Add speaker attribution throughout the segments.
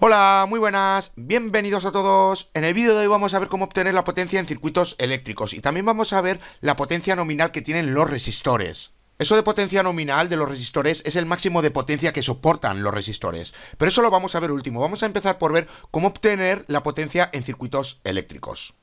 Speaker 1: Hola, muy buenas, bienvenidos a todos. En el vídeo de hoy vamos a ver cómo obtener la potencia en circuitos eléctricos y también vamos a ver la potencia nominal que tienen los resistores. Eso de potencia nominal de los resistores es el máximo de potencia que soportan los resistores, pero eso lo vamos a ver último. Vamos a empezar por ver cómo obtener la potencia en circuitos eléctricos.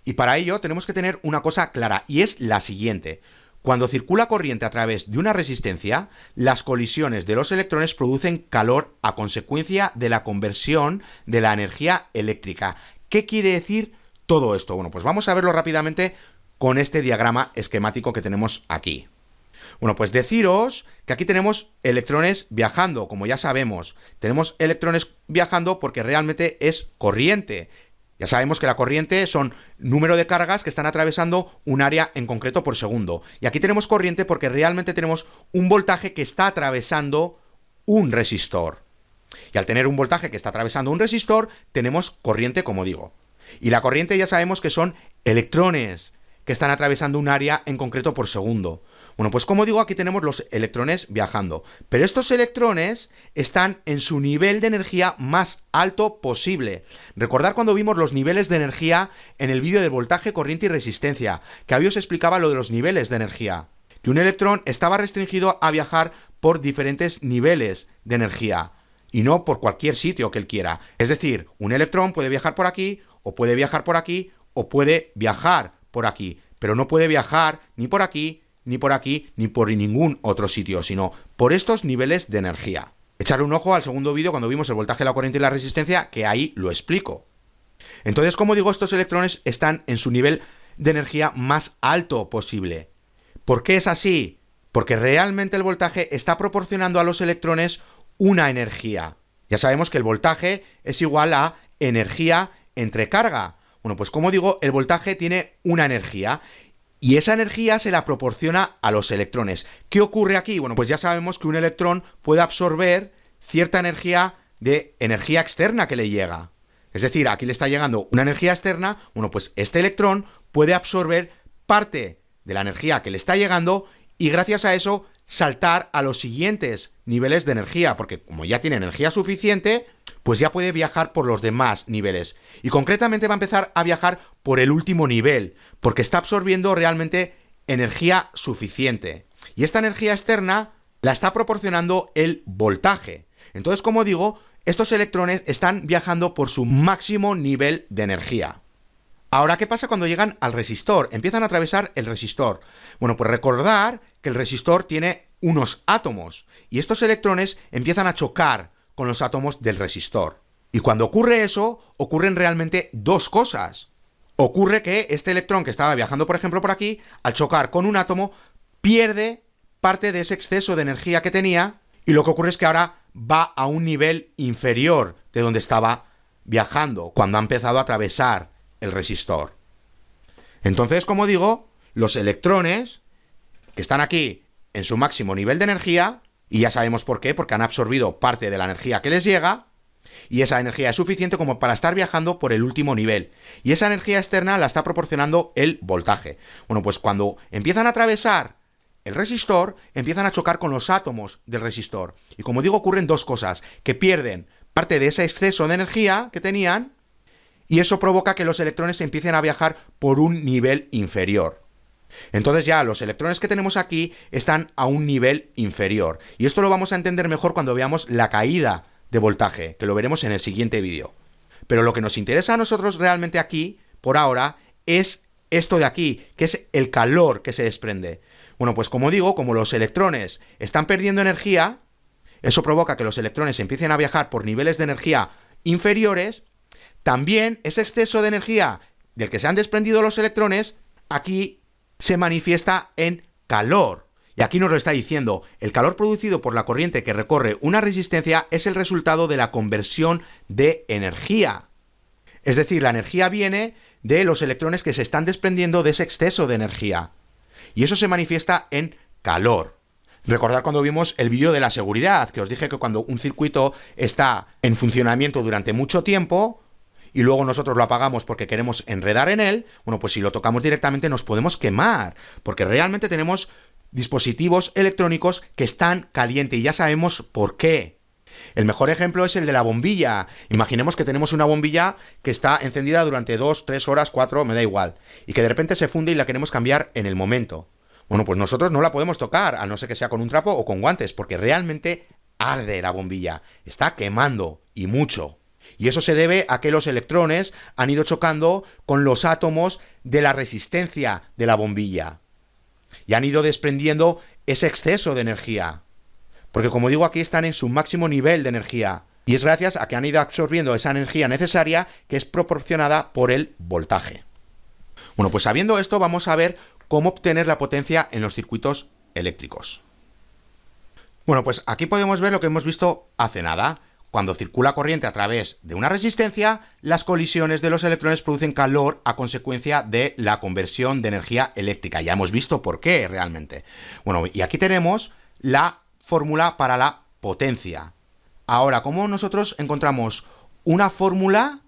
Speaker 1: Y para ello tenemos que tener una cosa clara y es la siguiente. Cuando circula corriente a través de una resistencia, las colisiones de los electrones producen calor a consecuencia de la conversión de la energía eléctrica. ¿Qué quiere decir todo esto? Bueno, pues vamos a verlo rápidamente con este diagrama esquemático que tenemos aquí. Bueno, pues deciros que aquí tenemos electrones viajando, como ya sabemos. Tenemos electrones viajando porque realmente es corriente. Ya sabemos que la corriente son número de cargas que están atravesando un área en concreto por segundo. Y aquí tenemos corriente porque realmente tenemos un voltaje que está atravesando un resistor. Y al tener un voltaje que está atravesando un resistor, tenemos corriente, como digo. Y la corriente ya sabemos que son electrones que están atravesando un área en concreto por segundo. Bueno, pues como digo, aquí tenemos los electrones viajando. Pero estos electrones están en su nivel de energía más alto posible. Recordad cuando vimos los niveles de energía en el vídeo de voltaje, corriente y resistencia, que ahí os explicaba lo de los niveles de energía. Que un electrón estaba restringido a viajar por diferentes niveles de energía y no por cualquier sitio que él quiera. Es decir, un electrón puede viajar por aquí, o puede viajar por aquí, o puede viajar por aquí, pero no puede viajar ni por aquí, ni por aquí, ni por ningún otro sitio, sino por estos niveles de energía. Echar un ojo al segundo vídeo cuando vimos el voltaje, la corriente y la resistencia, que ahí lo explico. Entonces, como digo, estos electrones están en su nivel de energía más alto posible. ¿Por qué es así? Porque realmente el voltaje está proporcionando a los electrones una energía. Ya sabemos que el voltaje es igual a energía entre carga. Bueno, pues como digo, el voltaje tiene una energía y esa energía se la proporciona a los electrones. ¿Qué ocurre aquí? Bueno, pues ya sabemos que un electrón puede absorber cierta energía de energía externa que le llega. Es decir, aquí le está llegando una energía externa, bueno, pues este electrón puede absorber parte de la energía que le está llegando y gracias a eso saltar a los siguientes niveles de energía, porque como ya tiene energía suficiente, pues ya puede viajar por los demás niveles. Y concretamente va a empezar a viajar por el último nivel, porque está absorbiendo realmente energía suficiente. Y esta energía externa la está proporcionando el voltaje. Entonces, como digo, estos electrones están viajando por su máximo nivel de energía. Ahora, ¿qué pasa cuando llegan al resistor? Empiezan a atravesar el resistor. Bueno, pues recordar que el resistor tiene unos átomos y estos electrones empiezan a chocar con los átomos del resistor. Y cuando ocurre eso, ocurren realmente dos cosas. Ocurre que este electrón que estaba viajando, por ejemplo, por aquí, al chocar con un átomo, pierde parte de ese exceso de energía que tenía y lo que ocurre es que ahora va a un nivel inferior de donde estaba viajando cuando ha empezado a atravesar el resistor. Entonces, como digo, los electrones que están aquí en su máximo nivel de energía, y ya sabemos por qué, porque han absorbido parte de la energía que les llega, y esa energía es suficiente como para estar viajando por el último nivel. Y esa energía externa la está proporcionando el voltaje. Bueno, pues cuando empiezan a atravesar el resistor, empiezan a chocar con los átomos del resistor. Y como digo, ocurren dos cosas, que pierden parte de ese exceso de energía que tenían, y eso provoca que los electrones empiecen a viajar por un nivel inferior. Entonces ya los electrones que tenemos aquí están a un nivel inferior. Y esto lo vamos a entender mejor cuando veamos la caída de voltaje, que lo veremos en el siguiente vídeo. Pero lo que nos interesa a nosotros realmente aquí, por ahora, es esto de aquí, que es el calor que se desprende. Bueno, pues como digo, como los electrones están perdiendo energía, eso provoca que los electrones empiecen a viajar por niveles de energía inferiores. También ese exceso de energía del que se han desprendido los electrones, aquí se manifiesta en calor. Y aquí nos lo está diciendo, el calor producido por la corriente que recorre una resistencia es el resultado de la conversión de energía. Es decir, la energía viene de los electrones que se están desprendiendo de ese exceso de energía. Y eso se manifiesta en calor. Recordad cuando vimos el vídeo de la seguridad, que os dije que cuando un circuito está en funcionamiento durante mucho tiempo, y luego nosotros lo apagamos porque queremos enredar en él, bueno, pues si lo tocamos directamente nos podemos quemar, porque realmente tenemos dispositivos electrónicos que están calientes y ya sabemos por qué. El mejor ejemplo es el de la bombilla. Imaginemos que tenemos una bombilla que está encendida durante 2, 3 horas, 4, me da igual, y que de repente se funde y la queremos cambiar en el momento. Bueno, pues nosotros no la podemos tocar, a no ser que sea con un trapo o con guantes, porque realmente arde la bombilla, está quemando, y mucho. Y eso se debe a que los electrones han ido chocando con los átomos de la resistencia de la bombilla. Y han ido desprendiendo ese exceso de energía. Porque como digo, aquí están en su máximo nivel de energía. Y es gracias a que han ido absorbiendo esa energía necesaria que es proporcionada por el voltaje. Bueno, pues sabiendo esto, vamos a ver cómo obtener la potencia en los circuitos eléctricos. Bueno, pues aquí podemos ver lo que hemos visto hace nada. Cuando circula corriente a través de una resistencia, las colisiones de los electrones producen calor a consecuencia de la conversión de energía eléctrica. Ya hemos visto por qué realmente. Bueno, y aquí tenemos la fórmula para la potencia. Ahora, ¿cómo nosotros encontramos una fórmula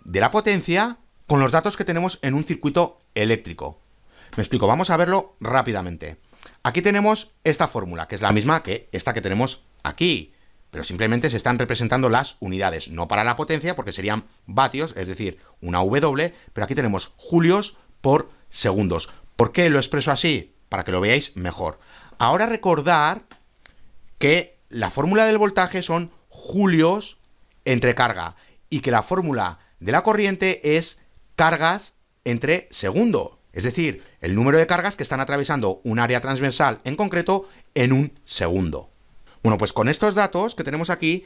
Speaker 1: de la potencia con los datos que tenemos en un circuito eléctrico? Me explico, vamos a verlo rápidamente. Aquí tenemos esta fórmula, que es la misma que esta que tenemos aquí, pero simplemente se están representando las unidades, no para la potencia, porque serían vatios, es decir, una W, pero aquí tenemos julios por segundos. ¿Por qué lo expreso así? Para que lo veáis mejor. Ahora recordar que la fórmula del voltaje son julios entre carga y que la fórmula de la corriente es cargas entre segundo, es decir, el número de cargas que están atravesando un área transversal en concreto en un segundo. Bueno, pues con estos datos que tenemos aquí,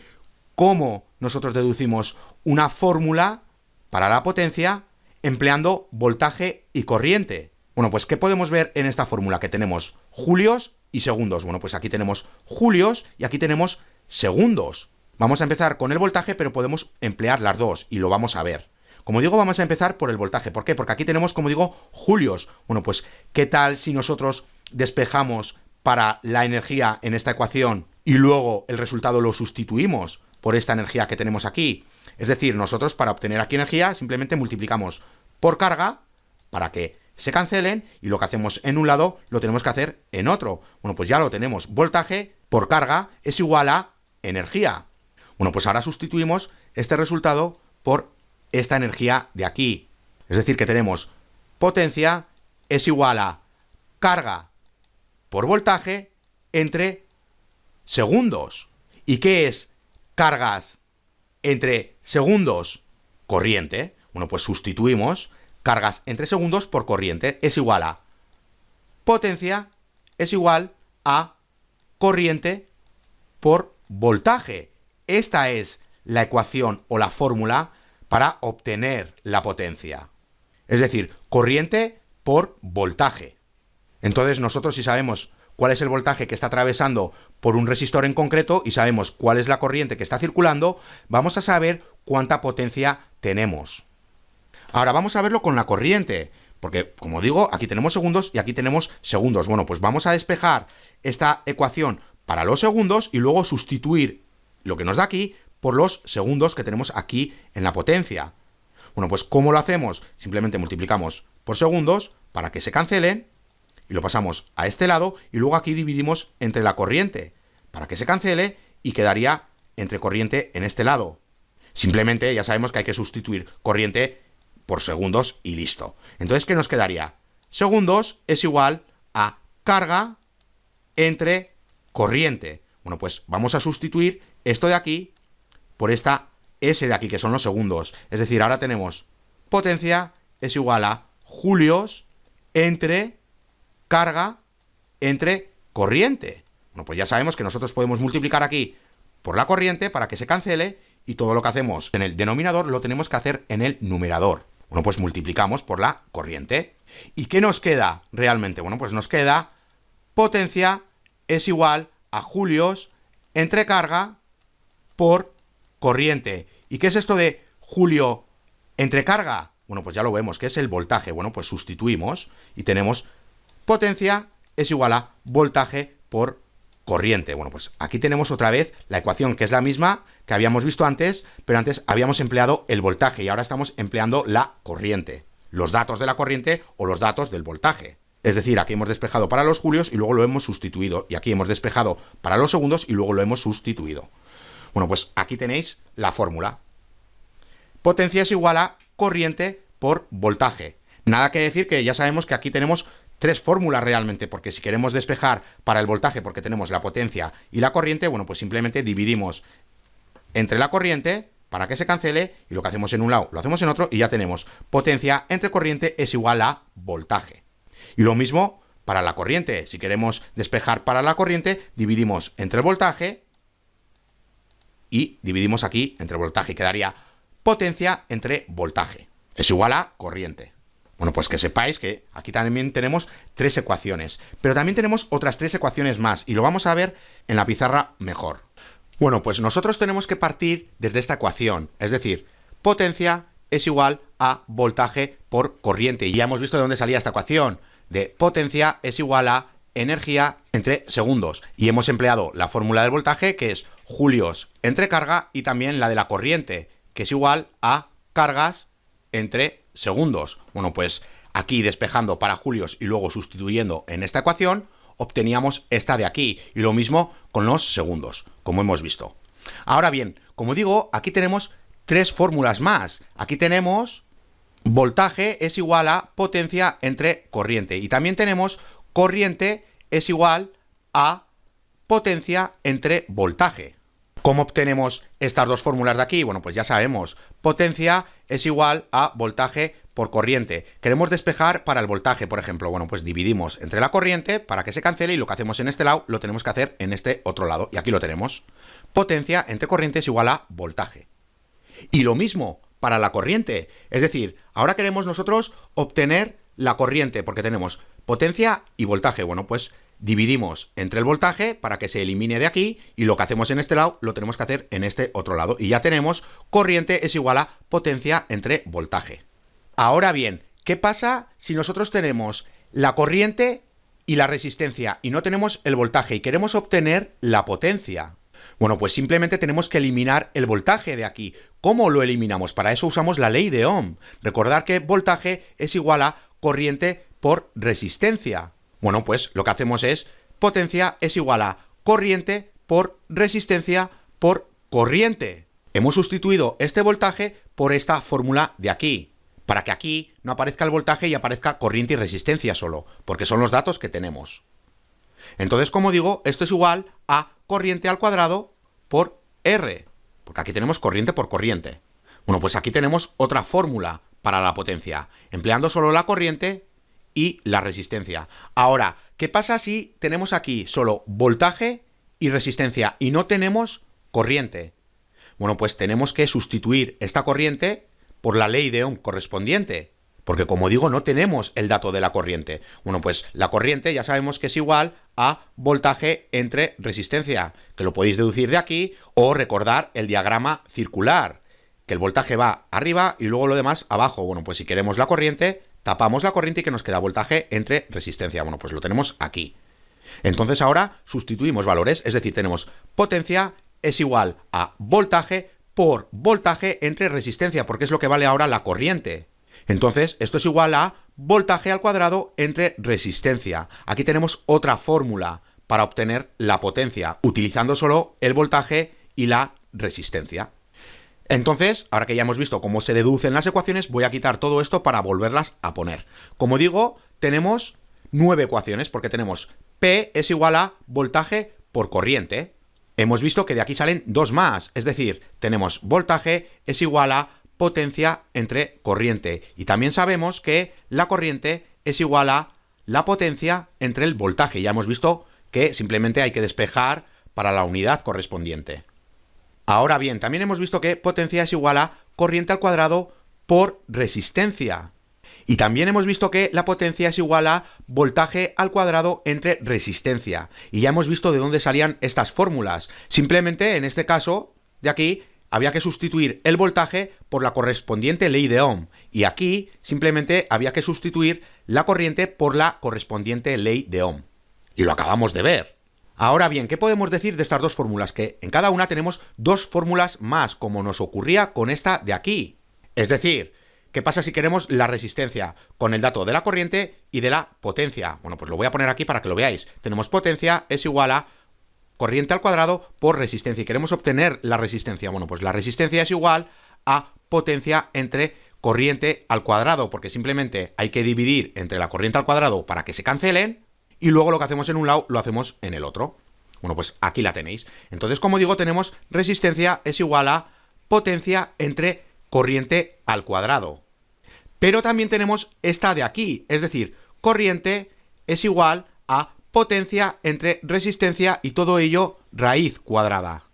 Speaker 1: ¿cómo nosotros deducimos una fórmula para la potencia empleando voltaje y corriente? Bueno, pues ¿qué podemos ver en esta fórmula? Que tenemos julios y segundos. Bueno, pues aquí tenemos julios y aquí tenemos segundos. Vamos a empezar con el voltaje, pero podemos emplear las dos y lo vamos a ver. Como digo, vamos a empezar por el voltaje. ¿Por qué? Porque aquí tenemos, como digo, julios. Bueno, pues ¿qué tal si nosotros despejamos para la energía en esta ecuación y luego el resultado lo sustituimos por esta energía que tenemos aquí? Es decir, nosotros para obtener aquí energía simplemente multiplicamos por carga para que se cancelen y lo que hacemos en un lado lo tenemos que hacer en otro. Bueno, pues ya lo tenemos. Voltaje por carga es igual a energía. Bueno, pues ahora sustituimos este resultado por esta energía de aquí. Es decir, que tenemos potencia es igual a carga por voltaje entre segundos. ¿Y qué es cargas entre segundos? Corriente. Bueno, pues sustituimos cargas entre segundos por corriente. Es igual a potencia es igual a corriente por voltaje. Esta es la ecuación o la fórmula para obtener la potencia. Es decir, corriente por voltaje. Entonces nosotros, si sabemos cuál es el voltaje que está atravesando por un resistor en concreto y sabemos cuál es la corriente que está circulando, vamos a saber cuánta potencia tenemos. Ahora vamos a verlo con la corriente, porque como digo, aquí tenemos segundos y aquí tenemos segundos. Bueno, pues vamos a despejar esta ecuación para los segundos y luego sustituir lo que nos da aquí por los segundos que tenemos aquí en la potencia. Bueno, pues ¿cómo lo hacemos? Simplemente multiplicamos por segundos para que se cancelen y lo pasamos a este lado y luego aquí dividimos entre la corriente para que se cancele y quedaría entre corriente en este lado. Simplemente ya sabemos que hay que sustituir corriente por segundos y listo. Entonces, ¿qué nos quedaría? Segundos es igual a carga entre corriente. Bueno, pues vamos a sustituir esto de aquí por esta S de aquí, que son los segundos. Es decir, ahora tenemos potencia es igual a julios entre carga entre corriente. Bueno, pues ya sabemos que nosotros podemos multiplicar aquí por la corriente para que se cancele y todo lo que hacemos en el denominador lo tenemos que hacer en el numerador. Bueno, pues multiplicamos por la corriente. ¿Y qué nos queda realmente? Bueno, pues nos queda potencia es igual a julios entre carga por corriente. ¿Y qué es esto de julio entre carga? Bueno, pues ya lo vemos, que es el voltaje. Bueno, pues sustituimos y tenemos potencia es igual a voltaje por corriente. Bueno, pues aquí tenemos otra vez la ecuación, que es la misma que habíamos visto antes, pero antes habíamos empleado el voltaje y ahora estamos empleando la corriente. Los datos de la corriente o los datos del voltaje. Es decir, aquí hemos despejado para los julios y luego lo hemos sustituido. Y aquí hemos despejado para los segundos y luego lo hemos sustituido. Bueno, pues aquí tenéis la fórmula. Potencia es igual a corriente por voltaje. Nada que decir que ya sabemos que aquí tenemos tres fórmulas realmente, porque si queremos despejar para el voltaje, porque tenemos la potencia y la corriente, bueno, pues simplemente dividimos entre la corriente para que se cancele, y lo que hacemos en un lado lo hacemos en otro, y ya tenemos potencia entre corriente es igual a voltaje. Y lo mismo para la corriente. Si queremos despejar para la corriente, dividimos entre voltaje y dividimos aquí entre voltaje. Quedaría potencia entre voltaje. Es igual a corriente. Bueno, pues que sepáis que aquí también tenemos tres ecuaciones. Pero también tenemos otras tres ecuaciones más, y lo vamos a ver en la pizarra mejor. Bueno, pues nosotros tenemos que partir desde esta ecuación. Es decir, potencia es igual a voltaje por corriente. Y ya hemos visto de dónde salía esta ecuación. De potencia es igual a energía entre segundos. Y hemos empleado la fórmula del voltaje, que es julios entre carga, y también la de la corriente, que es igual a cargas entre segundos. Bueno, pues aquí despejando para julios y luego sustituyendo en esta ecuación, obteníamos esta de aquí. Y lo mismo con los segundos, como hemos visto. Ahora bien, como digo, aquí tenemos tres fórmulas más. Aquí tenemos voltaje es igual a potencia entre corriente. Y también tenemos corriente es igual a potencia entre voltaje. ¿Cómo obtenemos estas dos fórmulas de aquí? Bueno, pues ya sabemos, potencia es igual a voltaje por corriente. Queremos despejar para el voltaje, por ejemplo. Bueno, pues dividimos entre la corriente para que se cancele, y lo que hacemos en este lado lo tenemos que hacer en este otro lado. Y aquí lo tenemos. Potencia entre corriente es igual a voltaje. Y lo mismo para la corriente. Es decir, ahora queremos nosotros obtener la corriente, porque tenemos potencia y voltaje. Bueno, pues dividimos entre el voltaje para que se elimine de aquí, y lo que hacemos en este lado lo tenemos que hacer en este otro lado. Y ya tenemos corriente es igual a potencia entre voltaje. Ahora bien, ¿qué pasa si nosotros tenemos la corriente y la resistencia y no tenemos el voltaje y queremos obtener la potencia? Bueno, pues simplemente tenemos que eliminar el voltaje de aquí. ¿Cómo lo eliminamos? Para eso usamos la ley de Ohm. Recordar que voltaje es igual a corriente por resistencia. Bueno, pues lo que hacemos es potencia es igual a corriente por resistencia por corriente. Hemos sustituido este voltaje por esta fórmula de aquí, para que aquí no aparezca el voltaje y aparezca corriente y resistencia solo, porque son los datos que tenemos. Entonces, como digo, esto es igual a corriente al cuadrado por R, porque aquí tenemos corriente por corriente. Bueno, pues aquí tenemos otra fórmula para la potencia, empleando solo la corriente y la resistencia. Ahora, ¿qué pasa si tenemos aquí solo voltaje y resistencia y no tenemos corriente? Bueno, pues tenemos que sustituir esta corriente por la ley de Ohm correspondiente, porque como digo, no tenemos el dato de la corriente. Bueno, pues la corriente ya sabemos que es igual a voltaje entre resistencia, que lo podéis deducir de aquí, o recordar el diagrama circular, que el voltaje va arriba y luego lo demás abajo. Bueno, pues si queremos la corriente, tapamos la corriente y que nos queda voltaje entre resistencia. Bueno, pues lo tenemos aquí. Entonces ahora sustituimos valores, es decir, tenemos potencia es igual a voltaje por voltaje entre resistencia, porque es lo que vale ahora la corriente. Entonces, esto es igual a voltaje al cuadrado entre resistencia. Aquí tenemos otra fórmula para obtener la potencia, utilizando solo el voltaje y la resistencia. Entonces, ahora que ya hemos visto cómo se deducen las ecuaciones, voy a quitar todo esto para volverlas a poner. Como digo, tenemos 9 ecuaciones, porque tenemos P es igual a voltaje por corriente. Hemos visto que de aquí salen dos más, es decir, tenemos voltaje es igual a potencia entre corriente. Y también sabemos que la corriente es igual a la potencia entre el voltaje. Ya hemos visto que simplemente hay que despejar para la unidad correspondiente. Ahora bien, también hemos visto que potencia es igual a corriente al cuadrado por resistencia. Y también hemos visto que la potencia es igual a voltaje al cuadrado entre resistencia. Y ya hemos visto de dónde salían estas fórmulas. Simplemente, en este caso, de aquí, había que sustituir el voltaje por la correspondiente ley de Ohm. Y aquí, simplemente, había que sustituir la corriente por la correspondiente ley de Ohm. Y lo acabamos de ver. Ahora bien, ¿qué podemos decir de estas dos fórmulas? Que en cada una tenemos dos fórmulas más, como nos ocurría con esta de aquí. Es decir, ¿qué pasa si queremos la resistencia? Con el dato de la corriente y de la potencia. Bueno, pues lo voy a poner aquí para que lo veáis. Tenemos potencia es igual a corriente al cuadrado por resistencia. Y queremos obtener la resistencia. Bueno, pues la resistencia es igual a potencia entre corriente al cuadrado, porque simplemente hay que dividir entre la corriente al cuadrado para que se cancelen, y luego lo que hacemos en un lado lo hacemos en el otro. Bueno, pues aquí la tenéis. Entonces, como digo, tenemos resistencia es igual a potencia entre corriente al cuadrado. Pero también tenemos esta de aquí, es decir, corriente es igual a potencia entre resistencia y todo ello raíz cuadrada.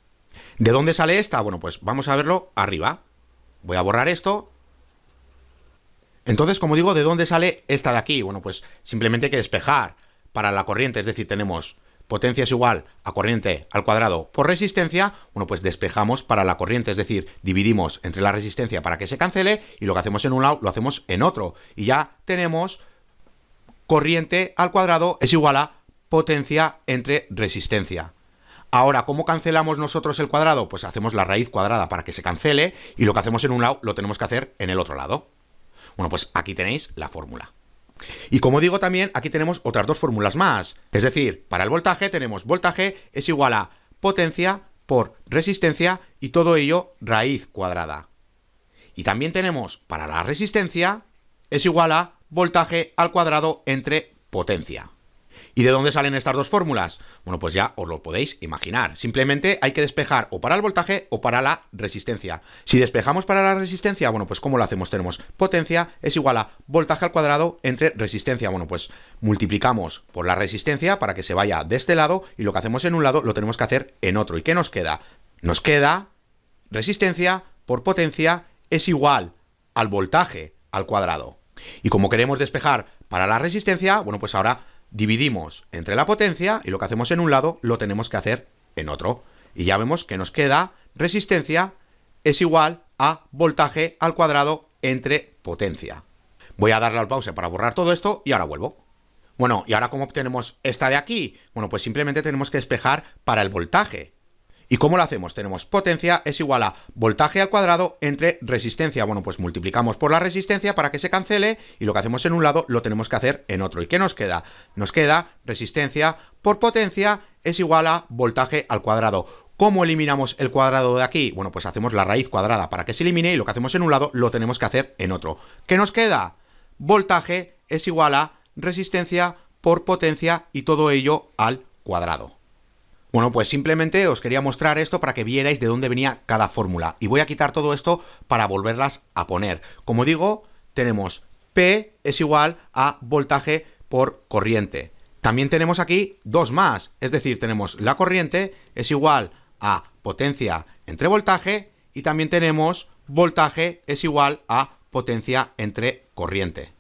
Speaker 1: ¿De dónde sale esta? Bueno, pues vamos a verlo arriba. Voy a borrar esto. Entonces, como digo, ¿de dónde sale esta de aquí? Bueno, pues simplemente hay que despejar para la corriente, es decir, tenemos potencia es igual a corriente al cuadrado por resistencia. Bueno, pues despejamos para la corriente, es decir, dividimos entre la resistencia para que se cancele, y lo que hacemos en un lado lo hacemos en otro. Y ya tenemos corriente al cuadrado es igual a potencia entre resistencia. Ahora, ¿cómo cancelamos nosotros el cuadrado? Pues hacemos la raíz cuadrada para que se cancele, y lo que hacemos en un lado lo tenemos que hacer en el otro lado. Bueno, pues aquí tenéis la fórmula. Y como digo, también aquí tenemos otras dos fórmulas más. Es decir, para el voltaje tenemos voltaje es igual a potencia por resistencia y todo ello raíz cuadrada. Y también tenemos para la resistencia es igual a voltaje al cuadrado entre potencia. ¿Y de dónde salen estas dos fórmulas? Bueno, pues ya os lo podéis imaginar. Simplemente hay que despejar o para el voltaje o para la resistencia. Si despejamos para la resistencia, bueno, pues ¿cómo lo hacemos? Tenemos potencia es igual a voltaje al cuadrado entre resistencia. Bueno, pues multiplicamos por la resistencia para que se vaya de este lado, y lo que hacemos en un lado lo tenemos que hacer en otro. ¿Y qué nos queda? Nos queda resistencia por potencia es igual al voltaje al cuadrado. Y como queremos despejar para la resistencia, bueno, pues ahora dividimos entre la potencia, y lo que hacemos en un lado lo tenemos que hacer en otro. Y ya vemos que nos queda resistencia es igual a voltaje al cuadrado entre potencia. Voy a darle al pause para borrar todo esto y ahora vuelvo. Bueno, ¿y ahora cómo obtenemos esta de aquí? Bueno, pues simplemente tenemos que despejar para el voltaje. ¿Y cómo lo hacemos? Tenemos potencia es igual a voltaje al cuadrado entre resistencia. Bueno, pues multiplicamos por la resistencia para que se cancele, y lo que hacemos en un lado lo tenemos que hacer en otro. ¿Y qué nos queda? Nos queda resistencia por potencia es igual a voltaje al cuadrado. ¿Cómo eliminamos el cuadrado de aquí? Bueno, pues hacemos la raíz cuadrada para que se elimine, y lo que hacemos en un lado lo tenemos que hacer en otro. ¿Qué nos queda? Voltaje es igual a resistencia por potencia y todo ello al cuadrado. Bueno, pues simplemente os quería mostrar esto para que vierais de dónde venía cada fórmula. Y voy a quitar todo esto para volverlas a poner. Como digo, tenemos P es igual a voltaje por corriente. También tenemos aquí dos más. Es decir, tenemos la corriente es igual a potencia entre voltaje, y también tenemos voltaje es igual a potencia entre corriente.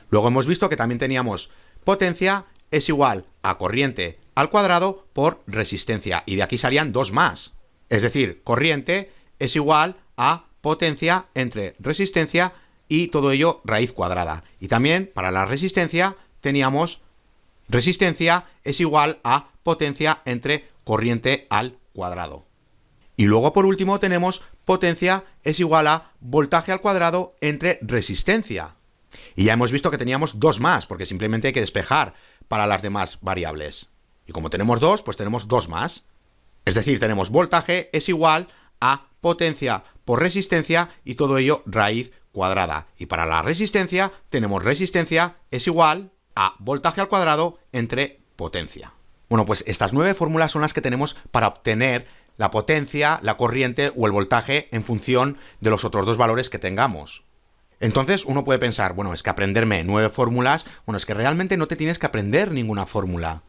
Speaker 1: Luego hemos visto que también teníamos potencia es igual a corriente al cuadrado por resistencia, y de aquí salían dos más. Es decir, corriente es igual a potencia entre resistencia y todo ello raíz cuadrada. Y también para la resistencia teníamos resistencia es igual a potencia entre corriente al cuadrado. Y luego por último tenemos potencia es igual a voltaje al cuadrado entre resistencia. Y ya hemos visto que teníamos dos más, porque simplemente hay que despejar para las demás variables. Y como tenemos dos, pues tenemos dos más. Es decir, tenemos voltaje es igual a potencia por resistencia y todo ello raíz cuadrada. Y para la resistencia tenemos resistencia es igual a voltaje al cuadrado entre potencia. Bueno, pues estas 9 fórmulas son las que tenemos para obtener la potencia, la corriente o el voltaje en función de los otros dos valores que tengamos. Entonces uno puede pensar, bueno, es que aprenderme 9 fórmulas, bueno, es que realmente no te tienes que aprender ninguna fórmula.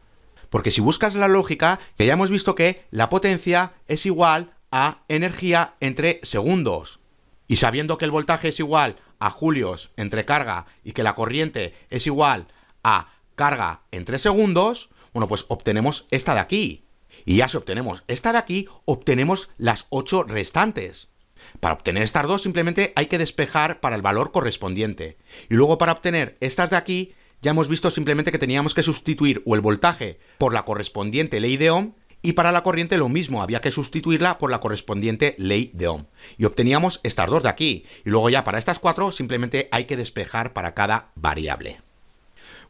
Speaker 1: Porque si buscas la lógica, que ya hemos visto que la potencia es igual a energía entre segundos. Y sabiendo que el voltaje es igual a julios entre carga y que la corriente es igual a carga entre segundos, bueno, pues obtenemos esta de aquí. Y ya si obtenemos esta de aquí, obtenemos las 8 restantes. Para obtener estas dos simplemente hay que despejar para el valor correspondiente. Y luego para obtener estas de aquí, ya hemos visto simplemente que teníamos que sustituir o el voltaje por la correspondiente ley de Ohm, y para la corriente lo mismo, había que sustituirla por la correspondiente ley de Ohm. Y obteníamos estas dos de aquí. Y luego ya para estas 4 simplemente hay que despejar para cada variable.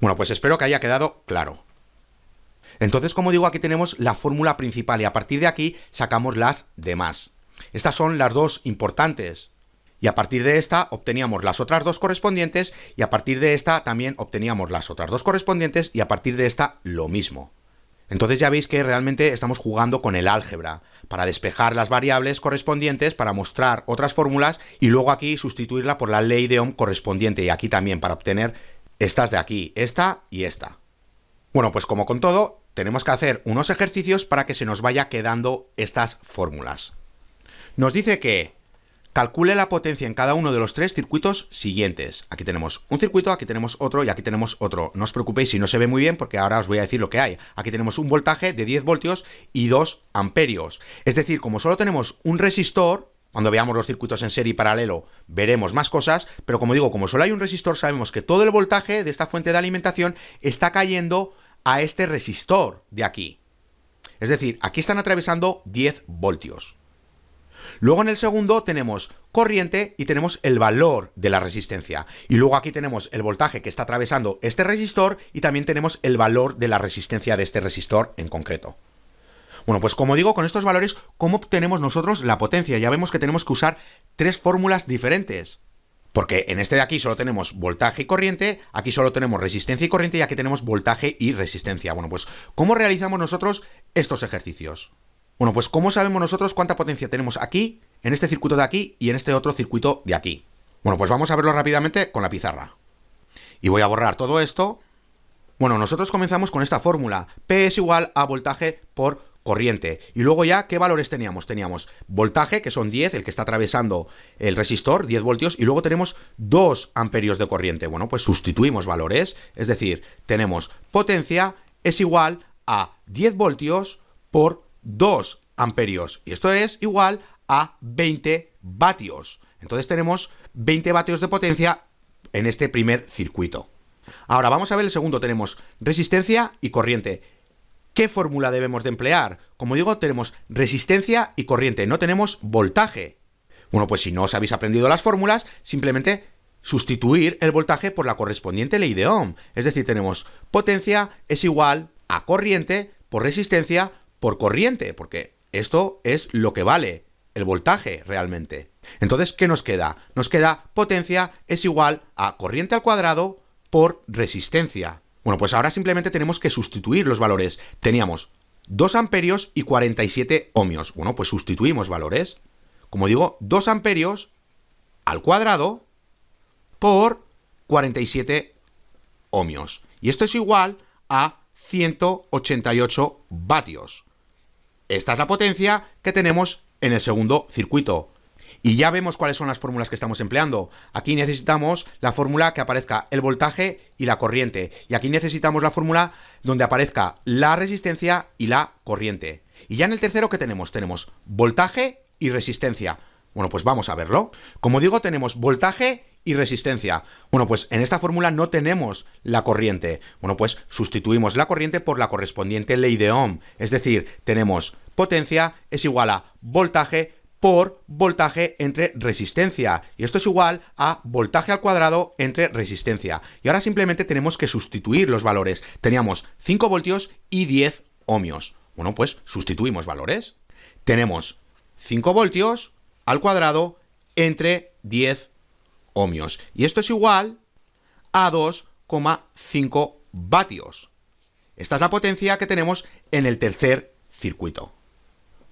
Speaker 1: Bueno, pues espero que haya quedado claro. Entonces, como digo, aquí tenemos la fórmula principal y a partir de aquí sacamos las demás. Estas son las dos importantes. Y a partir de esta obteníamos las otras dos correspondientes y a partir de esta también obteníamos las otras dos correspondientes y a partir de esta lo mismo. Entonces ya veis que realmente estamos jugando con el álgebra para despejar las variables correspondientes, para mostrar otras fórmulas y luego aquí sustituirla por la ley de Ohm correspondiente y aquí también para obtener estas de aquí, esta y esta. Bueno, pues como con todo, tenemos que hacer unos ejercicios para que se nos vaya quedando estas fórmulas. Nos dice que calcule la potencia en cada uno de los tres circuitos siguientes. Aquí tenemos un circuito, aquí tenemos otro y aquí tenemos otro. No os preocupéis si no se ve muy bien porque ahora os voy a decir lo que hay. Aquí tenemos un voltaje de 10 voltios y 2 amperios. Es decir, como solo tenemos un resistor, cuando veamos los circuitos en serie y paralelo veremos más cosas, pero como digo, como solo hay un resistor, sabemos que todo el voltaje de esta fuente de alimentación está cayendo a este resistor de aquí. Es decir, aquí están atravesando 10 voltios. Luego en el segundo tenemos corriente y tenemos el valor de la resistencia. Y luego aquí tenemos el voltaje que está atravesando este resistor y también tenemos el valor de la resistencia de este resistor en concreto. Bueno, pues como digo, con estos valores, ¿cómo obtenemos nosotros la potencia? Ya vemos que tenemos que usar tres fórmulas diferentes. Porque en este de aquí solo tenemos voltaje y corriente, aquí solo tenemos resistencia y corriente y aquí tenemos voltaje y resistencia. Bueno, pues ¿cómo realizamos nosotros estos ejercicios? Bueno, pues ¿cómo sabemos nosotros cuánta potencia tenemos aquí, en este circuito de aquí y en este otro circuito de aquí? Bueno, pues vamos a verlo rápidamente con la pizarra. Y voy a borrar todo esto. Bueno, nosotros comenzamos con esta fórmula. P es igual a voltaje por corriente. Y luego ya, ¿qué valores teníamos? Teníamos voltaje, que son 10, el que está atravesando el resistor, 10 voltios, y luego tenemos 2 amperios de corriente. Bueno, pues sustituimos valores, es decir, tenemos potencia es igual a 10 voltios por 2 amperios. Y esto es igual a 20 vatios. Entonces tenemos 20 vatios de potencia en este primer circuito. Ahora vamos a ver el segundo. Tenemos resistencia y corriente. ¿Qué fórmula debemos de emplear? Como digo, tenemos resistencia y corriente. No tenemos voltaje. Bueno, pues si no os habéis aprendido las fórmulas, simplemente sustituir el voltaje por la correspondiente ley de Ohm. Es decir, tenemos potencia es igual a corriente por resistencia por corriente, porque esto es lo que vale el voltaje realmente. Entonces, ¿qué nos queda? Nos queda potencia es igual a corriente al cuadrado por resistencia. Bueno, pues ahora simplemente tenemos que sustituir los valores. Teníamos 2 amperios y 47 ohmios. Bueno, pues sustituimos valores. Como digo, 2 amperios al cuadrado por 47 ohmios. Y esto es igual a 188 vatios. Esta es la potencia que tenemos en el segundo circuito. Y ya vemos cuáles son las fórmulas que estamos empleando. Aquí necesitamos la fórmula que aparezca el voltaje y la corriente. Y aquí necesitamos la fórmula donde aparezca la resistencia y la corriente. Y ya en el tercero, ¿qué tenemos? Tenemos voltaje y resistencia. Bueno, pues vamos a verlo. Como digo, tenemos voltaje y resistencia. Bueno, pues en esta fórmula no tenemos la corriente. Bueno, pues sustituimos la corriente por la correspondiente ley de Ohm. Es decir, tenemos potencia es igual a voltaje por voltaje entre resistencia. Y esto es igual a voltaje al cuadrado entre resistencia. Y ahora simplemente tenemos que sustituir los valores. Teníamos 5 voltios y 10 ohmios. Bueno, pues sustituimos valores. Tenemos 5 voltios al cuadrado entre 10 ohmios. Y esto es igual a 2,5 vatios. Esta es la potencia que tenemos en el tercer circuito.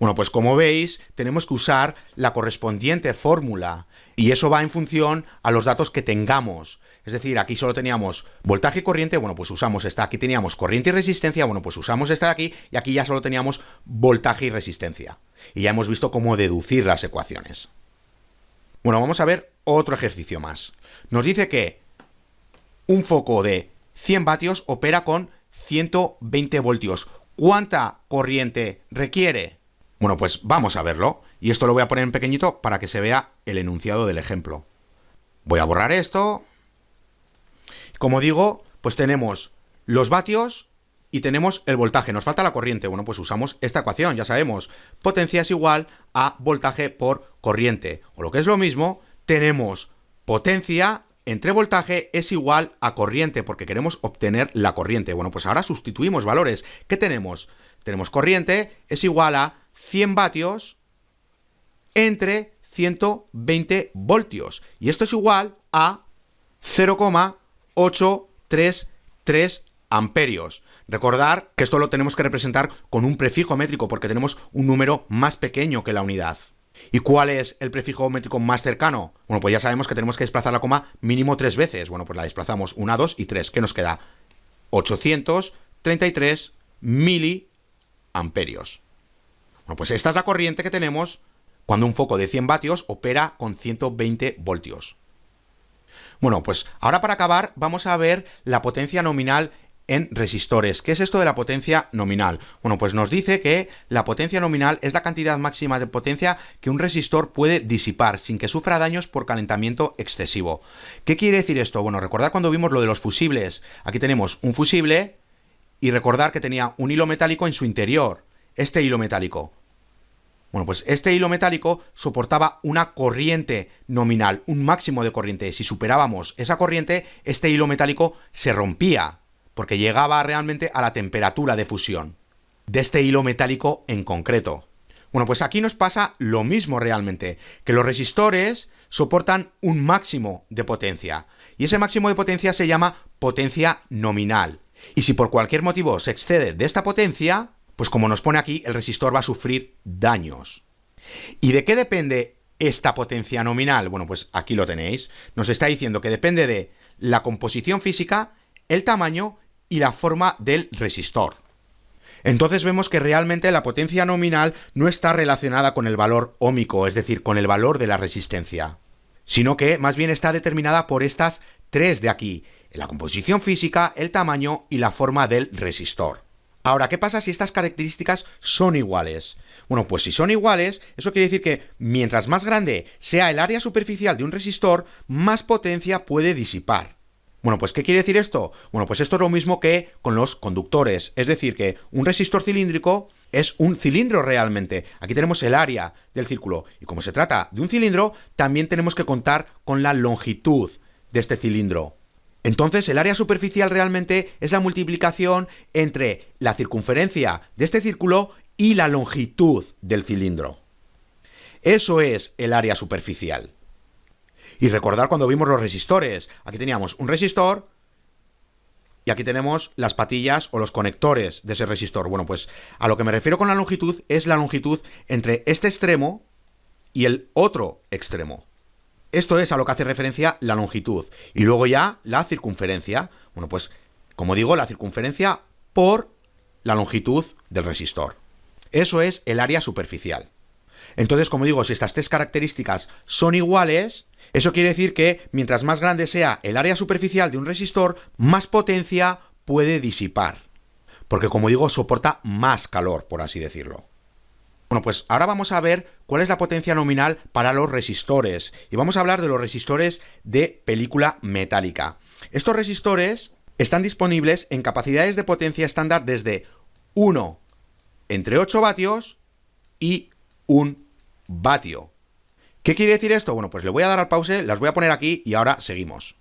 Speaker 1: Bueno, pues como veis, tenemos que usar la correspondiente fórmula y eso va en función a los datos que tengamos. Es decir, aquí solo teníamos voltaje y corriente, bueno, pues usamos esta. Aquí teníamos corriente y resistencia, bueno, pues usamos esta de aquí y aquí ya solo teníamos voltaje y resistencia. Y ya hemos visto cómo deducir las ecuaciones. Bueno, vamos a ver otro ejercicio más. Nos dice que un foco de 100 vatios opera con 120 voltios. ¿Cuánta corriente requiere? Bueno, pues vamos a verlo. Y esto lo voy a poner en pequeñito para que se vea el enunciado del ejemplo. Voy a borrar esto. Como digo, pues tenemos los vatios y tenemos el voltaje. Nos falta la corriente. Bueno, pues usamos esta ecuación, ya sabemos. Potencia es igual a voltaje por corriente. O lo que es lo mismo, tenemos potencia entre voltaje es igual a corriente, porque queremos obtener la corriente. Bueno, pues ahora sustituimos valores. ¿Qué tenemos? Tenemos corriente es igual a 100 vatios entre 120 voltios. Y esto es igual a 0,833 amperios. Recordar que esto lo tenemos que representar con un prefijo métrico porque tenemos un número más pequeño que la unidad. ¿Y cuál es el prefijo métrico más cercano? Bueno, pues ya sabemos que tenemos que desplazar la coma mínimo 3 veces. Bueno, pues la desplazamos 1, 2 y 3. ¿Qué nos queda? 833 miliamperios. Bueno, pues esta es la corriente que tenemos cuando un foco de 100 vatios opera con 120 voltios. Bueno, pues ahora para acabar vamos a ver la potencia nominal en resistores. ¿Qué es esto de la potencia nominal? Bueno, pues nos dice que la potencia nominal es la cantidad máxima de potencia que un resistor puede disipar sin que sufra daños por calentamiento excesivo. ¿Qué quiere decir esto? Bueno, recordad cuando vimos lo de los fusibles. Aquí tenemos un fusible y recordar que tenía un hilo metálico en su interior. Este hilo metálico. Bueno, pues este hilo metálico soportaba una corriente nominal, un máximo de corriente. Si superábamos esa corriente, este hilo metálico se rompía, porque llegaba realmente a la temperatura de fusión de este hilo metálico en concreto. Bueno, pues aquí nos pasa lo mismo realmente, que los resistores soportan un máximo de potencia, y ese máximo de potencia se llama potencia nominal. Y si por cualquier motivo se excede de esta potencia, pues como nos pone aquí, el resistor va a sufrir daños. ¿Y de qué depende esta potencia nominal? Bueno, pues aquí lo tenéis. Nos está diciendo que depende de la composición física, el tamaño y la forma del resistor. Entonces vemos que realmente la potencia nominal no está relacionada con el valor óhmico, es decir, con el valor de la resistencia, sino que más bien está determinada por estas tres de aquí: la composición física, el tamaño y la forma del resistor. Ahora, ¿qué pasa si estas características son iguales? Bueno, pues si son iguales, eso quiere decir que mientras más grande sea el área superficial de un resistor, más potencia puede disipar. Bueno, pues ¿qué quiere decir esto? Bueno, pues esto es lo mismo que con los conductores, es decir, que un resistor cilíndrico es un cilindro realmente. Aquí tenemos el área del círculo, y como se trata de un cilindro, también tenemos que contar con la longitud de este cilindro. Entonces, el área superficial realmente es la multiplicación entre la circunferencia de este círculo y la longitud del cilindro. Eso es el área superficial. Y recordar cuando vimos los resistores. Aquí teníamos un resistor y aquí tenemos las patillas o los conectores de ese resistor. Bueno, pues a lo que me refiero con la longitud es la longitud entre este extremo y el otro extremo. Esto es a lo que hace referencia la longitud. Y luego ya la circunferencia. Bueno, pues como digo, la circunferencia por la longitud del resistor. Eso es el área superficial. Entonces, como digo, si estas tres características son iguales, eso quiere decir que mientras más grande sea el área superficial de un resistor, más potencia puede disipar. Porque, como digo, soporta más calor, por así decirlo. Bueno, pues ahora vamos a ver cuál es la potencia nominal para los resistores. Y vamos a hablar de los resistores de película metálica. Estos resistores están disponibles en capacidades de potencia estándar desde 1 entre 8 vatios y 1 vatio. ¿Qué quiere decir esto? Bueno, pues le voy a dar al pause, las voy a poner aquí y ahora seguimos.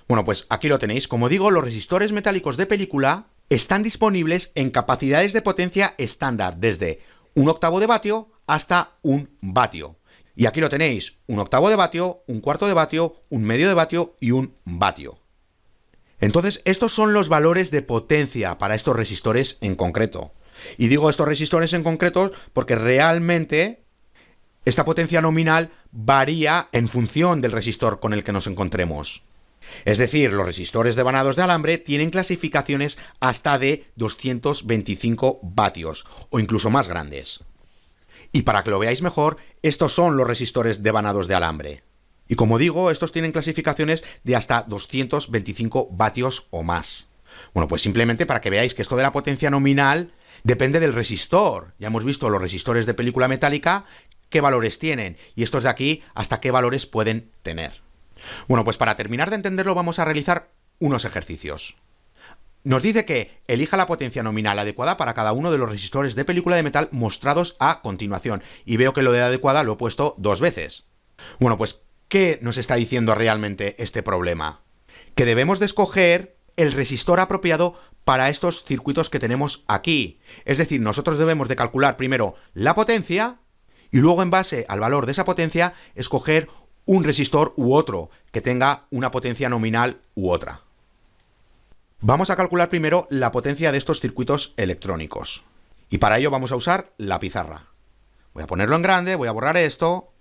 Speaker 1: Bueno, pues aquí lo tenéis. Como digo, los resistores metálicos de película están disponibles en capacidades de potencia estándar desde 1/8 de vatio hasta 1 vatio. Y aquí lo tenéis: 1/8 de vatio, 1/4 de vatio, 1/2 de vatio y 1 vatio. Entonces, estos son los valores de potencia para estos resistores en concreto. Y digo estos resistores en concreto porque realmente esta potencia nominal varía en función del resistor con el que nos encontremos. Es decir, los resistores de vanados de alambre tienen clasificaciones hasta de 225 vatios o incluso más grandes. Y para que lo veáis mejor, estos son los resistores de vanados de alambre. Y como digo, estos tienen clasificaciones de hasta 225 vatios o más. Bueno, pues simplemente para que veáis que esto de la potencia nominal depende del resistor. Ya hemos visto los resistores de película metálica, qué valores tienen, y estos de aquí hasta qué valores pueden tener. Bueno, pues para terminar de entenderlo vamos a realizar unos ejercicios. Nos dice que elija la potencia nominal adecuada para cada uno de los resistores de película de metal mostrados a continuación. Y veo que lo de adecuada lo he puesto 2 veces. Bueno, pues ¿Qué nos está diciendo realmente este problema? Que debemos de escoger el resistor apropiado para estos circuitos que tenemos aquí. Es decir, nosotros debemos de calcular primero la potencia y luego en base al valor de esa potencia escoger un resistor u otro que tenga una potencia nominal u otra. Vamos a calcular primero la potencia de estos circuitos electrónicos. Y para ello vamos a usar la pizarra. Voy a ponerlo en grande, voy a borrar esto.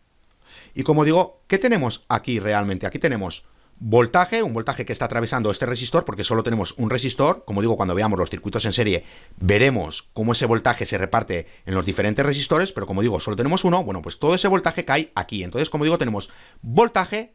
Speaker 1: Y como digo, ¿qué tenemos aquí realmente? Aquí tenemos voltaje, un voltaje que está atravesando este resistor, porque solo tenemos un resistor. Como digo, cuando veamos los circuitos en serie, veremos cómo ese voltaje se reparte en los diferentes resistores, pero como digo, solo tenemos uno. Bueno, pues todo ese voltaje cae aquí. Entonces, como digo, tenemos voltaje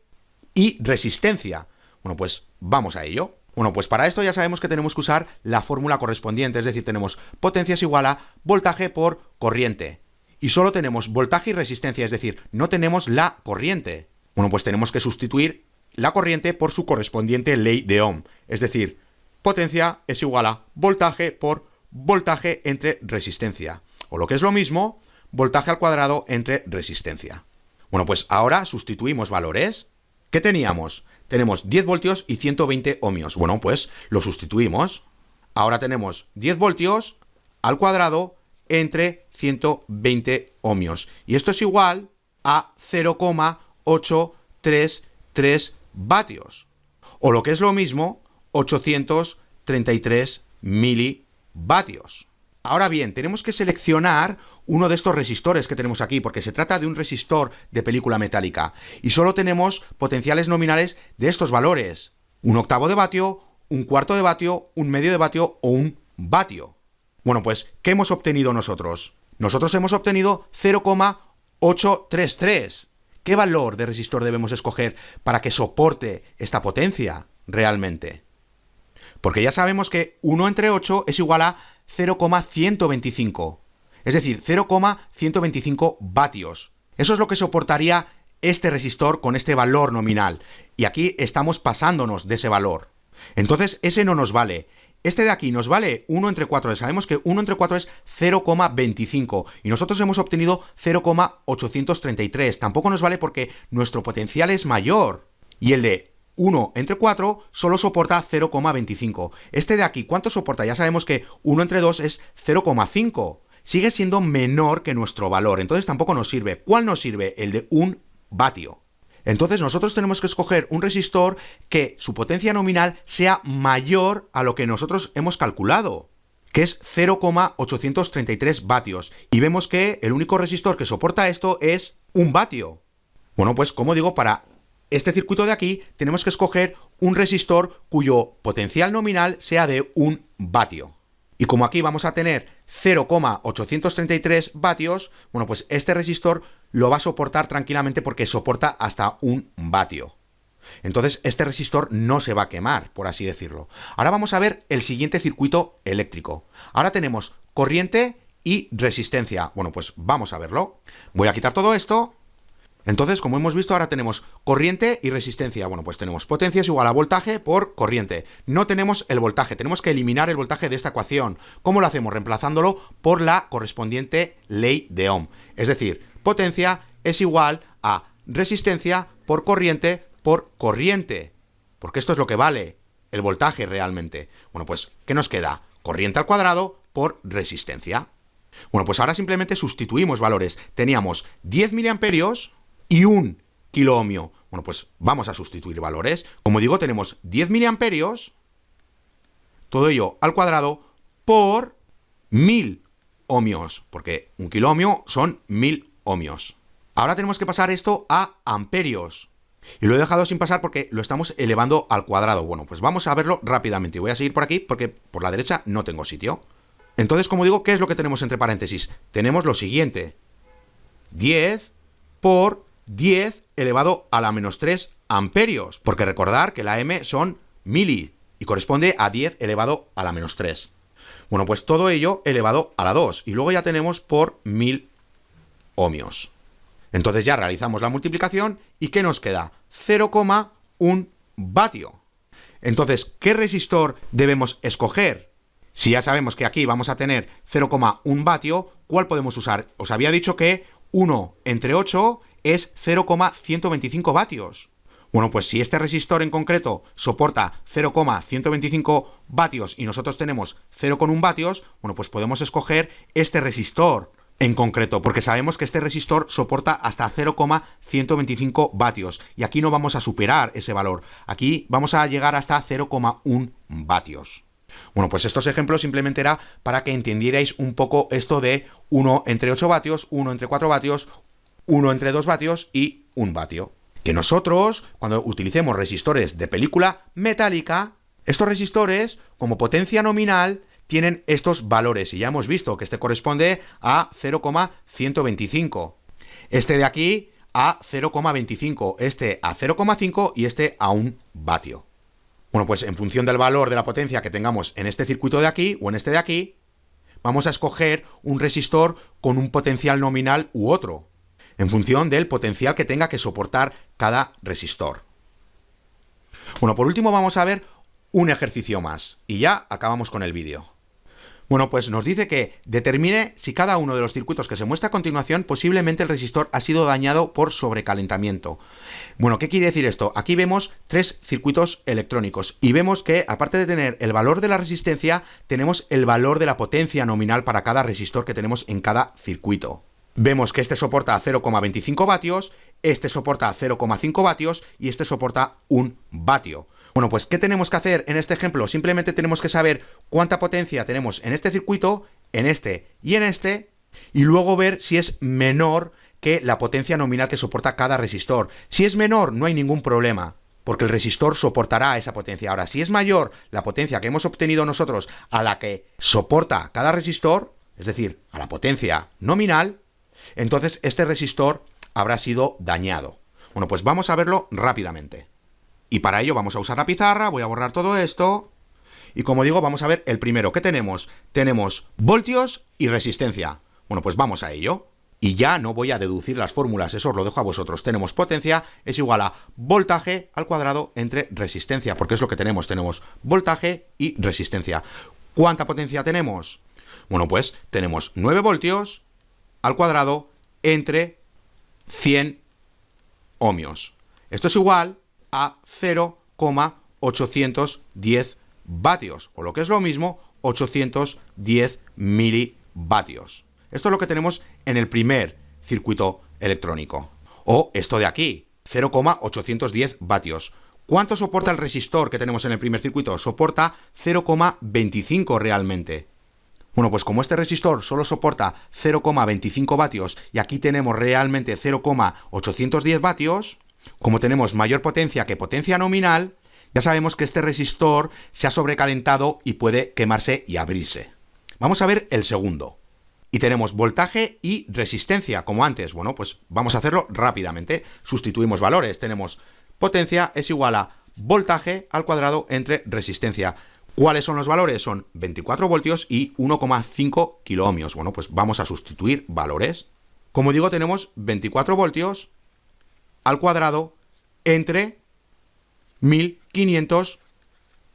Speaker 1: y resistencia. Bueno, pues vamos a ello. Bueno, pues para esto ya sabemos que tenemos que usar la fórmula correspondiente, es decir, tenemos potencia es igual a voltaje por corriente. Y solo tenemos voltaje y resistencia, es decir, no tenemos la corriente. Bueno, pues tenemos que sustituir la corriente por su correspondiente ley de Ohm, es decir, potencia es igual a voltaje por voltaje entre resistencia. O lo que es lo mismo, voltaje al cuadrado entre resistencia. Bueno, pues ahora sustituimos valores. ¿Qué teníamos? Tenemos 10 voltios y 120 ohmios. Bueno, pues lo sustituimos. Ahora tenemos 10 voltios al cuadrado entre 120 ohmios. Y esto es igual a 0,833 vatios. O lo que es lo mismo, 833 milivatios. Ahora bien, tenemos que seleccionar uno de estos resistores que tenemos aquí, porque se trata de un resistor de película metálica, y solo tenemos potenciales nominales de estos valores: un octavo de vatio, un cuarto de vatio, un medio de vatio o un vatio. Bueno, pues, ¿qué hemos obtenido nosotros? Nosotros hemos obtenido 0,833. ¿Qué valor de resistor debemos escoger para que soporte esta potencia realmente? Porque ya sabemos que 1 entre 8 es igual a 0,125. Es decir, 0,125 vatios. Eso es lo que soportaría este resistor con este valor nominal. Y aquí estamos pasándonos de ese valor. Entonces, ese no nos vale. Este de aquí nos vale 1 entre 4. Sabemos que 1 entre 4 es 0,25. Y nosotros hemos obtenido 0,833. Tampoco nos vale porque nuestro potencial es mayor. Y el de 1 entre 4 solo soporta 0,25. Este de aquí, ¿cuánto soporta? Ya sabemos que 1 entre 2 es 0,5. Sigue siendo menor que nuestro valor, entonces tampoco nos sirve. ¿Cuál nos sirve? El de 1 vatio. Entonces nosotros tenemos que escoger un resistor que su potencia nominal sea mayor a lo que nosotros hemos calculado, que es 0,833 vatios. Y vemos que el único resistor que soporta esto es 1 vatio. Bueno, pues como digo, para este circuito de aquí tenemos que escoger un resistor cuyo potencial nominal sea de 1 vatio. Y como aquí vamos a tener 0,833 vatios, bueno, pues este resistor lo va a soportar tranquilamente porque soporta hasta 1 vatio. Entonces este resistor no se va a quemar, por así decirlo. Ahora vamos a ver el siguiente circuito eléctrico. Ahora tenemos corriente y resistencia. Bueno, pues vamos a verlo. Voy a quitar todo esto. Entonces, como hemos visto, ahora tenemos corriente y resistencia. Bueno, pues tenemos potencia es igual a voltaje por corriente. No tenemos el voltaje, tenemos que eliminar el voltaje de esta ecuación. ¿Cómo lo hacemos? Reemplazándolo por la correspondiente ley de Ohm. Es decir, potencia es igual a resistencia por corriente, porque esto es lo que vale el voltaje realmente. Bueno, pues, ¿qué nos queda? Corriente al cuadrado por resistencia. Bueno, pues ahora simplemente sustituimos valores. Teníamos 10 miliamperios y 1 kiloohmio. Bueno, pues vamos a sustituir valores. Como digo, tenemos 10 miliamperios, todo ello al cuadrado, por 1000 ohmios, porque 1 kiloohmio son 1000 ohmios. Ahora tenemos que pasar esto a amperios. Y lo he dejado sin pasar porque lo estamos elevando al cuadrado. Bueno, pues vamos a verlo rápidamente. Voy a seguir por aquí porque por la derecha no tengo sitio. Entonces, como digo, ¿qué es lo que tenemos entre paréntesis? Tenemos lo siguiente: 10 por 10 elevado a la menos 3 amperios. Porque recordar que la M son mili y corresponde a 10 elevado a la menos 3. Bueno, pues todo ello elevado a la 2. Y luego ya tenemos por 1000 ohmios. Entonces ya realizamos la multiplicación y ¿qué nos queda? 0,1 vatio. Entonces, ¿qué resistor debemos escoger? Si ya sabemos que aquí vamos a tener 0,1 vatio, ¿cuál podemos usar? Os había dicho que 1 entre 8 es 0,125 vatios. Bueno, pues si este resistor en concreto soporta 0,125 vatios y nosotros tenemos 0,1 vatios, bueno, pues podemos escoger este resistor en concreto, porque sabemos que este resistor soporta hasta 0,125 vatios y aquí no vamos a superar ese valor, aquí vamos a llegar hasta 0,1 vatios. Bueno, pues estos ejemplos simplemente era para que entendierais un poco esto de 1 entre 8 vatios, 1 entre 4 vatios, 1 entre 2 vatios y 1 vatio. Que nosotros, cuando utilicemos resistores de película metálica, estos resistores, como potencia nominal, tienen estos valores. Y ya hemos visto que este corresponde a 0,125. Este de aquí a 0,25. Este a 0,5 y este a 1 vatio. Bueno, pues en función del valor de la potencia que tengamos en este circuito de aquí o en este de aquí, vamos a escoger un resistor con un potencial nominal u otro, en función del potencial que tenga que soportar cada resistor. Bueno, por último vamos a ver un ejercicio más y ya acabamos con el vídeo. Bueno, pues nos dice que determine si cada uno de los circuitos que se muestra a continuación posiblemente el resistor ha sido dañado por sobrecalentamiento. Bueno, ¿qué quiere decir esto? Aquí vemos 3 circuitos electrónicos y vemos que aparte de tener el valor de la resistencia, tenemos el valor de la potencia nominal para cada resistor que tenemos en cada circuito. Vemos que este soporta 0,25 vatios, este soporta 0,5 vatios y este soporta 1 vatio. Bueno, pues ¿qué tenemos que hacer en este ejemplo? Simplemente tenemos que saber cuánta potencia tenemos en este circuito, en este y en este, y luego ver si es menor que la potencia nominal que soporta cada resistor. Si es menor, no hay ningún problema, porque el resistor soportará esa potencia. Ahora, si es mayor la potencia que hemos obtenido nosotros a la que soporta cada resistor, es decir, a la potencia nominal, entonces este resistor habrá sido dañado. Bueno, pues vamos a verlo rápidamente. Y para ello vamos a usar la pizarra, voy a borrar todo esto. Y como digo, vamos a ver el primero. ¿Qué tenemos? Tenemos voltios y resistencia. Bueno, pues vamos a ello. Y ya no voy a deducir las fórmulas, eso os lo dejo a vosotros. Tenemos potencia es igual a voltaje al cuadrado entre resistencia, porque es lo que tenemos. Tenemos voltaje y resistencia. ¿Cuánta potencia tenemos? Bueno, pues tenemos 9 voltios al cuadrado entre 100 ohmios. Esto es igual a 0,810 vatios, o lo que es lo mismo, 810 milivatios. Esto es lo que tenemos en el primer circuito electrónico. O esto de aquí, 0,810 vatios. ¿Cuánto soporta el resistor que tenemos en el primer circuito? Soporta 0,25 realmente. Bueno, pues como este resistor solo soporta 0,25 vatios y aquí tenemos realmente 0,810 vatios, como tenemos mayor potencia que potencia nominal, ya sabemos que este resistor se ha sobrecalentado y puede quemarse y abrirse. Vamos a ver el segundo. Y tenemos voltaje y resistencia, como antes. Bueno, pues vamos a hacerlo rápidamente. Sustituimos valores. Tenemos potencia es igual a voltaje al cuadrado entre resistencia. ¿Cuáles son los valores? Son 24 voltios y 1,5 kiloohmios. Bueno, pues vamos a sustituir valores. Como digo, tenemos 24 voltios al cuadrado entre 1500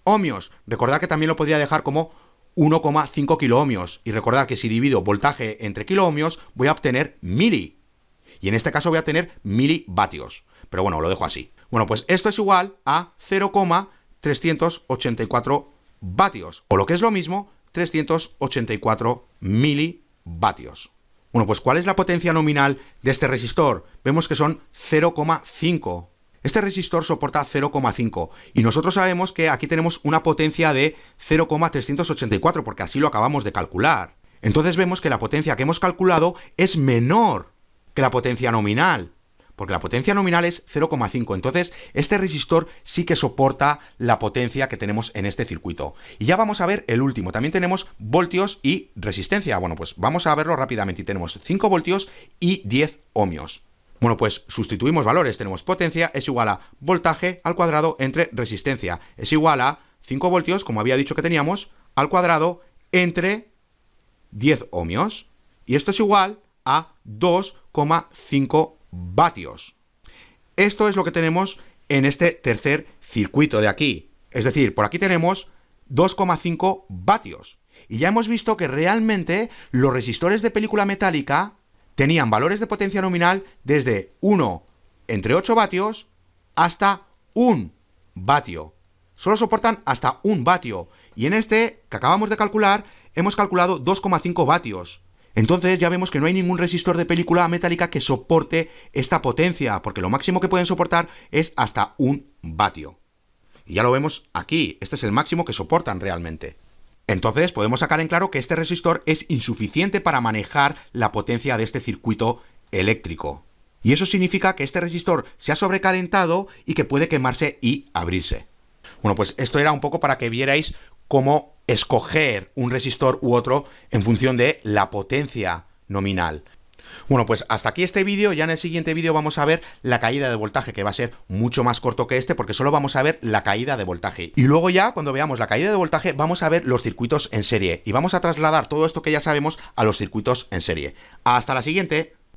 Speaker 1: ohmios. Recordad que también lo podría dejar como 1,5 kiloohmios. Y recordad que si divido voltaje entre kiloohmios, voy a obtener mili. Y en este caso voy a tener milivatios. Pero bueno, lo dejo así. Bueno, pues esto es igual a 0,384 vatios. O lo que es lo mismo, 384 milivatios. Bueno, pues ¿cuál es la potencia nominal de este resistor? Vemos que son 0,5. Este resistor soporta 0,5 y nosotros sabemos que aquí tenemos una potencia de 0,384 porque así lo acabamos de calcular. Entonces vemos que la potencia que hemos calculado es menor que la potencia nominal, porque la potencia nominal es 0,5. Entonces este resistor sí que soporta la potencia que tenemos en este circuito. Y ya vamos a ver el último. También tenemos voltios y resistencia. Bueno, pues vamos a verlo rápidamente. Y tenemos 5 voltios y 10 ohmios. Bueno, pues sustituimos valores. Tenemos potencia es igual a voltaje al cuadrado entre resistencia. Es igual a 5 voltios, como había dicho que teníamos, al cuadrado entre 10 ohmios. Y esto es igual a 2,5 vatios. Esto es lo que tenemos en este tercer circuito de aquí. Es decir, por aquí tenemos 2,5 vatios. Y ya hemos visto que realmente los resistores de película metálica tenían valores de potencia nominal desde 1 entre 8 vatios hasta 1 vatio. Solo soportan hasta 1 vatio. Y en este que acabamos de calcular, hemos calculado 2,5 vatios. Entonces ya vemos que no hay ningún resistor de película metálica que soporte esta potencia, porque lo máximo que pueden soportar es hasta 1 vatio. Y ya lo vemos aquí, este es el máximo que soportan realmente. Entonces podemos sacar en claro que este resistor es insuficiente para manejar la potencia de este circuito eléctrico. Y eso significa que este resistor se ha sobrecalentado y que puede quemarse y abrirse. Bueno, pues esto era un poco para que vierais cómo escoger un resistor u otro en función de la potencia nominal. Bueno, pues hasta aquí este vídeo. Ya en el siguiente vídeo vamos a ver la caída de voltaje, que va a ser mucho más corto que este, porque solo vamos a ver la caída de voltaje. Y luego ya, cuando veamos la caída de voltaje, vamos a ver los circuitos en serie. Y vamos a trasladar todo esto que ya sabemos a los circuitos en serie. ¡Hasta la siguiente!